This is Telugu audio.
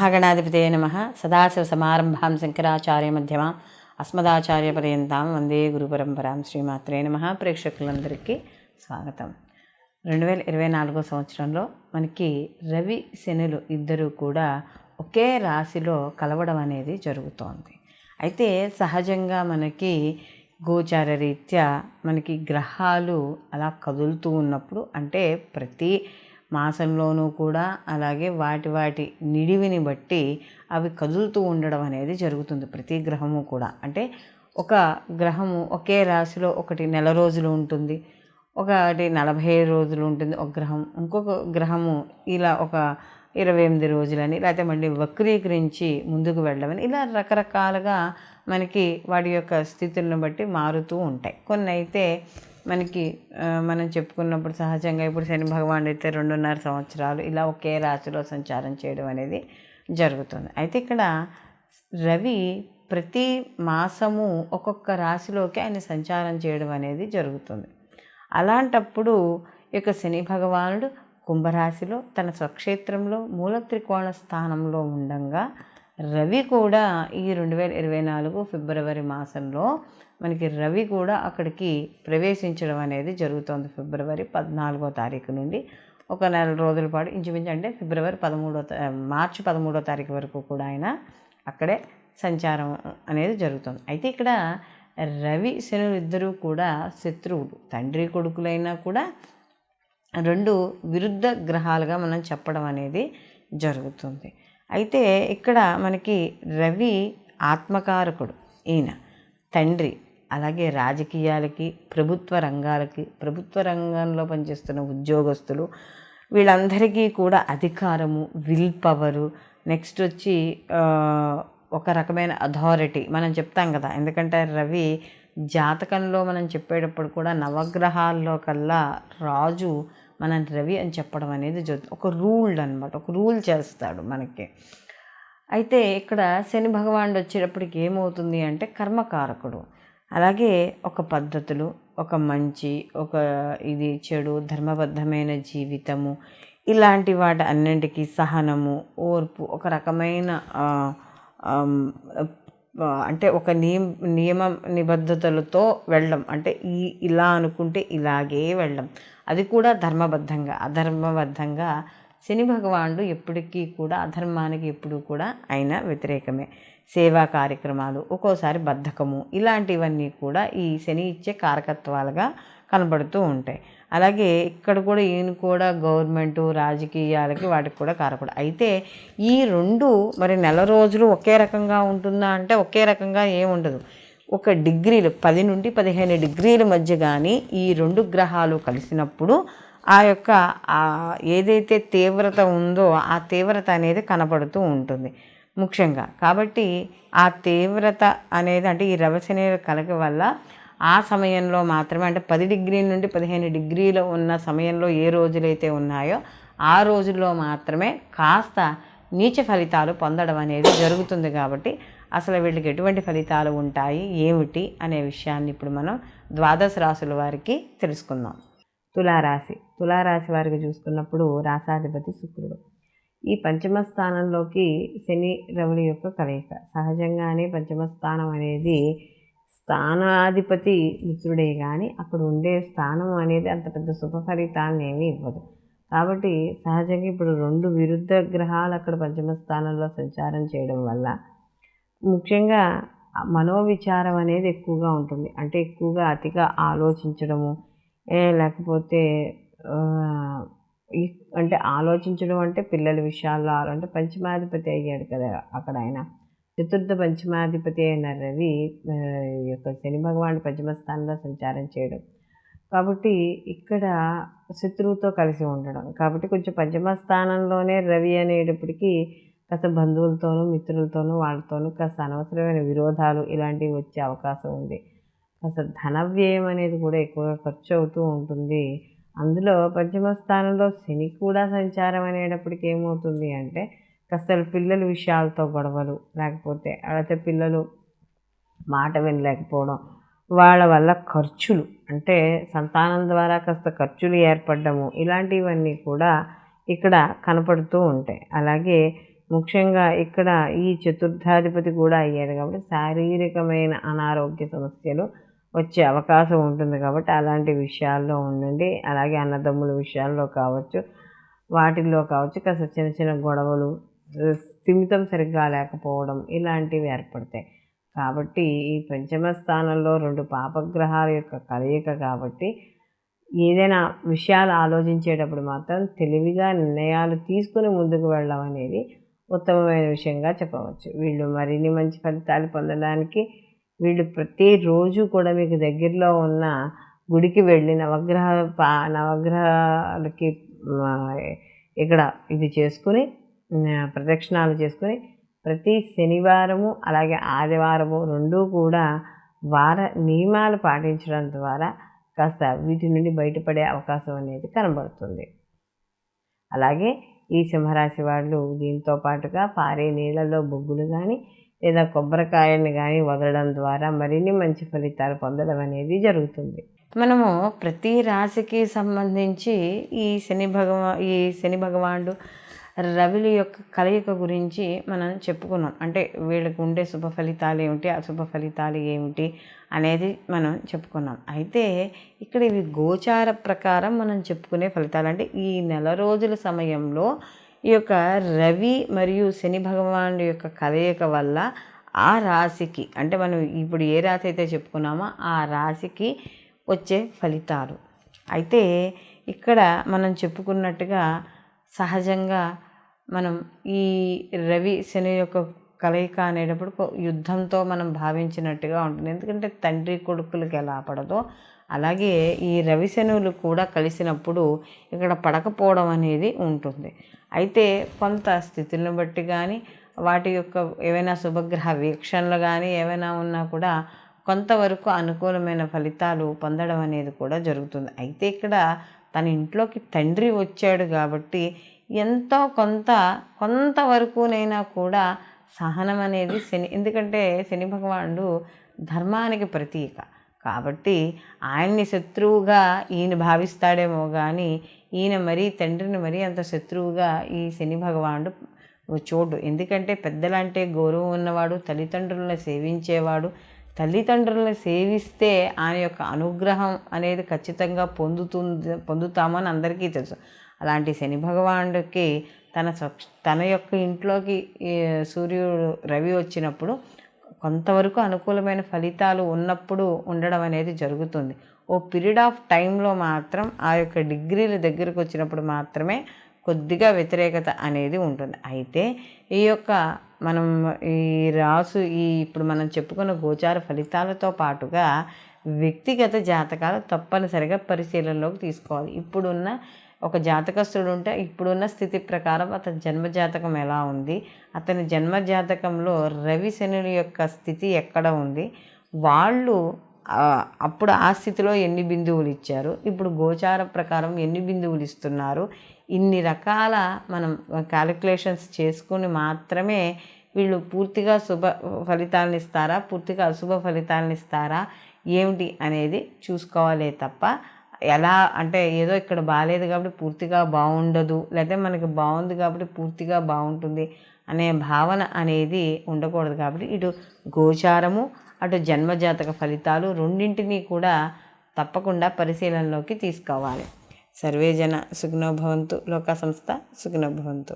శ్రీమన్మహాగణాధిపతయే నమః. సదాశివసమారంభాం శంకరాచార్యమధ్యమాం అస్మదాచార్యపర్యంతాం వందే గురుపరంపరాం. శ్రీమాత్రే నమః. ప్రేక్షకులందరికీ స్వాగతం. 2024 సంవత్సరంలో మనకి రవి శనులు ఇద్దరూ కూడా ఒకే రాశిలో కలవడం అనేది జరుగుతోంది. అయితే సహజంగా మనకి గోచార రీత్యా మనకి గ్రహాలు అలా కదులుతూ ఉన్నప్పుడు, అంటే ప్రతి మాసంలోనూ కూడా అలాగే వాటి నిడివిని బట్టి అవి కదులుతూ ఉండడం అనేది జరుగుతుంది. ప్రతి గ్రహము కూడా, అంటే ఒక గ్రహము ఒకే రాశిలో ఒకటి నెల రోజులు ఉంటుంది, ఒకటి 45 రోజులు ఉంటుంది ఒక గ్రహం, ఇంకొక గ్రహము ఇలా ఒక 28 రోజులని, లేకపోతే మళ్ళీ వక్రీకరించి ముందుకు వెళ్ళమని, ఇలా రకరకాలుగా మనకి వాటి యొక్క స్థితులను బట్టి మారుతూ ఉంటాయి. కొన్ని అయితే మనకి మనం చెప్పుకున్నప్పుడు సహజంగా ఇప్పుడు శని భగవానుడు అయితే 2.5 సంవత్సరాలు ఇలా ఒకే రాశిలో సంచారం చేయడం అనేది జరుగుతుంది. అయితే ఇక్కడ రవి ప్రతి మాసము ఒక్కొక్క రాశిలోకి ఆయన సంచారం చేయడం అనేది జరుగుతుంది. అలాంటప్పుడు ఈ యొక్క శని భగవానుడు కుంభరాశిలో తన స్వక్షేత్రంలో మూల త్రికోణ స్థానంలో ఉండంగా, రవి కూడా ఈ 2024 ఫిబ్రవరి మాసంలో మనకి రవి కూడా అక్కడికి ప్రవేశించడం అనేది జరుగుతుంది. ఫిబ్రవరి 14వ తారీఖు నుండి ఒక నెల రోజుల పాటు ఇంచుమించు, అంటే మార్చి 13వ తారీఖు వరకు కూడా ఆయన అక్కడే సంచారం అనేది జరుగుతుంది. అయితే ఇక్కడ రవి శనులు ఇద్దరూ కూడా శత్రువులు, తండ్రి కొడుకులైనా కూడా రెండు విరుద్ధ గ్రహాలుగా మనం చెప్పడం అనేది జరుగుతుంది. అయితే ఇక్కడ మనకి రవి ఆత్మకారకుడు, ఈయన తండ్రి, అలాగే రాజకీయాలకి, ప్రభుత్వ రంగంలో పనిచేస్తున్న ఉద్యోగస్తులు వీళ్ళందరికీ కూడా అధికారము, విల్ పవరు, నెక్స్ట్ వచ్చి ఒక రకమైన అథారిటీ మనం చెప్తాం కదా. ఎందుకంటే రవి జాతకంలో మనం చెప్పేటప్పుడు కూడా నవగ్రహాల్లో కల్లా రాజు మనం రవి అని చెప్పడం అనేది జరుగుతుంది. ఒక రూల్ అనమాట, ఒక రూల్ చేస్తాడు మనకి. అయితే ఇక్కడ శని భగవానుడు వచ్చేటప్పటికి ఏమవుతుంది అంటే కర్మకారకుడు, అలాగే ఒక పద్ధతులు, ఒక మంచి, ఒక ఇది చెడు, ధర్మబద్ధమైన జీవితము, ఇలాంటి వాటి అన్నింటికీ సహనము, ఓర్పు, ఒక రకమైన అంటే ఒక నియమ నిబద్ధతలతో వెళ్ళడం, అంటే ఇలా అనుకుంటే ఇలాగే వెళ్ళడం, అది కూడా ధర్మబద్ధంగా. అధర్మబద్ధంగా శని భగవానుడు ఎప్పటికీ కూడా అధర్మానికి ఎప్పుడూ కూడా ఆయన వ్యతిరేకమే. సేవా కార్యక్రమాలు, ఒక్కోసారి బద్ధకము, ఇలాంటివన్నీ కూడా ఈ శని ఇచ్చే కారకత్వాలుగా కనబడుతూ ఉంటాయి. అలాగే ఇక్కడ కూడా ఈయన కూడా గవర్నమెంటు, రాజకీయాలకి వాటికి కూడా కారకుడు. అయితే ఈ రెండు మరి నెల రోజులు ఒకే రకంగా ఉంటుందా అంటే ఒకే రకంగా ఏముండదు. ఒక డిగ్రీలు 10 నుండి 15 డిగ్రీల మధ్య కానీ ఈ రెండు గ్రహాలు కలిసినప్పుడు ఆ యొక్క ఏదైతే తీవ్రత ఉందో ఆ తీవ్రత అనేది కనపడుతూ ఉంటుంది ముఖ్యంగా. కాబట్టి ఆ తీవ్రత అనేది, అంటే ఈ రవిశని కలగ వల్ల ఆ సమయంలో మాత్రమే, అంటే 10 డిగ్రీల నుండి 15 డిగ్రీలు ఉన్న సమయంలో ఏ రోజులైతే ఉన్నాయో ఆ రోజుల్లో మాత్రమే కాస్త నీచ ఫలితాలు పొందడం అనేది జరుగుతుంది. కాబట్టి అసలు వీళ్ళకి ఎటువంటి ఫలితాలు ఉంటాయి ఏమిటి అనే విషయాన్ని ఇప్పుడు మనం ద్వాదశ రాశుల వారికి తెలుసుకుందాం. తులారాశి వారికి చూసుకున్నప్పుడు రాశాధిపతి శుక్రుడు. ఈ పంచమ స్థానంలోకి శని రవుల యొక్క కలయిక. సహజంగానే పంచమ స్థానం అనేది స్థానాధిపతి మిత్రుడే కానీ అక్కడ ఉండే స్థానం అనేది అంత పెద్ద శుభ ఫలితాలను ఏమీ ఇవ్వదు. కాబట్టి సహజంగా ఇప్పుడు రెండు విరుద్ధ గ్రహాలు అక్కడ పంచమ స్థానంలో సంచారం చేయడం వల్ల ముఖ్యంగా మనోవిచారం అనేది ఎక్కువగా ఉంటుంది. అంటే ఎక్కువగా అతిగా ఆలోచించడము, లేకపోతే అంటే ఆలోచించడం అంటే పిల్లల విషయాల్లో, అంటే పంచమాధిపతి అయ్యాడు కదా అక్కడ ఆయన. చతుర్థ పంచమాధిపతి అయిన రవి యొక్క శని భగవానుడు పంచమ స్థానంలో సంచారం చేయడం, కాబట్టి ఇక్కడ శత్రువుతో కలిసి ఉండడం. కాబట్టి కొంచెం పంచమ స్థానంలోనే రవి అనేటప్పటికీ కాస్త బంధువులతోనూ, మిత్రులతోనూ, వాళ్ళతోనూ కాస్త అనవసరమైన విరోధాలు ఇలాంటివి వచ్చే అవకాశం ఉంది. కాస్త ధన వ్యయం అనేది కూడా ఎక్కువగా ఖర్చు అవుతూ ఉంటుంది. అందులో పంచమ స్థానంలో శని కూడా సంచారం అనేటప్పటికి ఏమవుతుంది అంటే కాస్త పిల్లల విషయాలతో గొడవలు, లేకపోతే పిల్లలు మాట వినలేకపోవడం, వాళ్ళ వల్ల ఖర్చులు, అంటే సంతానం ద్వారా కాస్త ఖర్చులు ఏర్పడము, ఇలాంటివన్నీ కూడా ఇక్కడ కనపడుతూ ఉంటాయి. అలాగే ముఖ్యంగా ఇక్కడ ఈ చతుర్థాధిపతి కూడా అయ్యాడు కాబట్టి శారీరకమైన అనారోగ్య సమస్యలు వచ్చే అవకాశం ఉంటుంది కాబట్టి అలాంటి విషయాల్లో ఉండండి. అలాగే అన్నదమ్ముల విషయాల్లో కావచ్చు, వాటిల్లో కావచ్చు కాస్త చిన్న చిన్న గొడవలు, స్థిమితం సరిగ్గా లేకపోవడం ఇలాంటివి ఏర్పడతాయి. కాబట్టి ఈ పంచమ స్థానంలో 2 పాపగ్రహాల యొక్క కలయిక కాబట్టి ఏదైనా విషయాలు ఆలోచించేటప్పుడు మాత్రం తెలివిగా నిర్ణయాలు తీసుకుని ముందుకు వెళ్ళడం అనేది ఉత్తమమైన విషయంగా చెప్పవచ్చు. వీళ్ళు మరిన్ని మంచి ఫలితాలు పొందడానికి వీళ్ళు ప్రతిరోజు కూడా మీకు దగ్గరలో ఉన్న గుడికి వెళ్ళి నవగ్రహాలకి ఇక్కడ ఇది చేసుకుని ప్రదక్షిణాలు చేసుకుని ప్రతి శనివారము అలాగే ఆదివారము 2 కూడా వార నియమాలు పాటించడం ద్వారా కాస్త వీటి నుండి బయటపడే అవకాశం అనేది కనబడుతుంది. అలాగే ఈ సింహరాశి వాళ్ళు దీంతో పాటుగా పారే నీళ్ళలో బొగ్గులు కానీ లేదా కొబ్బరికాయల్ని కానీ వదలడం ద్వారా మరిన్ని మంచి ఫలితాలు పొందడం అనేది జరుగుతుంది. మనము ప్రతి రాశికి సంబంధించి ఈ శని భగవానుడు రవిల యొక్క కలయిక గురించి మనం చెప్పుకున్నాం. అంటే వీళ్ళకి ఉండే శుభ ఫలితాలు ఏమిటి, అశుభ ఫలితాలు ఏమిటి అనేది మనం చెప్పుకున్నాం. అయితే ఇక్కడ ఇవి గోచార ప్రకారం మనం చెప్పుకునే ఫలితాలు. అంటే ఈ నెల రోజుల సమయంలో ఈ యొక్క రవి మరియు శని భగవానుడి యొక్క కలయిక వల్ల ఆ రాశికి, అంటే మనం ఇప్పుడు ఏ రాశి అయితే చెప్పుకున్నామో ఆ రాశికి వచ్చే ఫలితాలు. అయితే ఇక్కడ మనం చెప్పుకున్నట్టుగా సహజంగా మనం ఈ రవి శని యొక్క కలయిక అనేటప్పుడు యుద్ధంతో మనం భావించినట్టుగా ఉంటుంది. ఎందుకంటే తండ్రి కొడుకులకి ఎలా పడదో అలాగే ఈ రవి శనువులు కూడా కలిసినప్పుడు ఇక్కడ పడకపోవడం అనేది ఉంటుంది. అయితే కొంత స్థితులను బట్టి కానీ వాటి యొక్క ఏవైనా శుభగ్రహ వీక్షణలు కానీ ఏవైనా ఉన్నా కూడా కొంతవరకు అనుకూలమైన ఫలితాలు పొందడం అనేది కూడా జరుగుతుంది. అయితే ఇక్కడ తన ఇంట్లోకి తండ్రి వచ్చాడు కాబట్టి ఎంతో కొంతవరకునైనా కూడా సహనం అనేది ఎందుకంటే శని భగవానుడు ధర్మానికి ప్రతీక కాబట్టి ఆయన్ని శత్రువుగా ఈయన భావిస్తాడేమో కానీ ఈయన తండ్రిని మరీ అంత శత్రువుగా ఈ శని భగవానుడు చూడు. ఎందుకంటే పెద్దలంటే గౌరవం ఉన్నవాడు, తల్లిదండ్రులను సేవించేవాడు. తల్లిదండ్రులను సేవిస్తే ఆయన యొక్క అనుగ్రహం అనేది ఖచ్చితంగా పొందుతామని అందరికీ తెలుసు. అలాంటి శని భగవానుడికి తన యొక్క ఇంట్లోకి సూర్యుడు రవి వచ్చినప్పుడు కొంతవరకు అనుకూలమైన ఫలితాలు ఉన్నప్పుడు ఉండడం అనేది జరుగుతుంది. ఓ పీరియడ్ ఆఫ్ టైంలో మాత్రం ఆ యొక్క డిగ్రీల దగ్గరకు వచ్చినప్పుడు మాత్రమే కొద్దిగా వ్యతిరేకత అనేది ఉంటుంది. అయితే ఈ యొక్క మనం ఈ ఇప్పుడు మనం చెప్పుకున్న గోచార ఫలితాలతో పాటుగా వ్యక్తిగత జాతకాలు తప్పనిసరిగా పరిశీలనలోకి తీసుకోవాలి. ఇప్పుడున్న ఒక జాతకస్తుడు ఉంటే ఇప్పుడున్న స్థితి ప్రకారం అతని జన్మజాతకం ఎలా ఉంది, అతని జన్మజాతకంలో రవి శనుల యొక్క స్థితి ఎక్కడ ఉంది, వాళ్ళు అప్పుడు ఆ స్థితిలో ఎన్ని బిందువులు ఇచ్చారు, ఇప్పుడు గోచార ప్రకారం ఎన్ని బిందువులు ఇస్తున్నారు, ఇన్ని రకాల మనం క్యాలిక్యులేషన్స్ చేసుకుని మాత్రమే వీళ్ళు పూర్తిగా శుభ ఫలితాలను ఇస్తారా, పూర్తిగా అశుభ ఫలితాలను ఇస్తారా ఏమిటి అనేది చూసుకోవాలే తప్ప ఎలా అంటే ఏదో ఇక్కడ బాగాలేదు కాబట్టి పూర్తిగా బాగుండదు, లేకపోతే మనకి బాగుంది కాబట్టి పూర్తిగా బాగుంటుంది అనే భావన అనేది ఉండకూడదు. కాబట్టి ఇటు గోచారము అటు జన్మజాతక ఫలితాలు రెండింటినీ కూడా తప్పకుండా పరిశీలనలోకి తీసుకోవాలి. సర్వే జన సుఖినో భవంతు, లోకా సంస్థ సుఖినో భవంతు.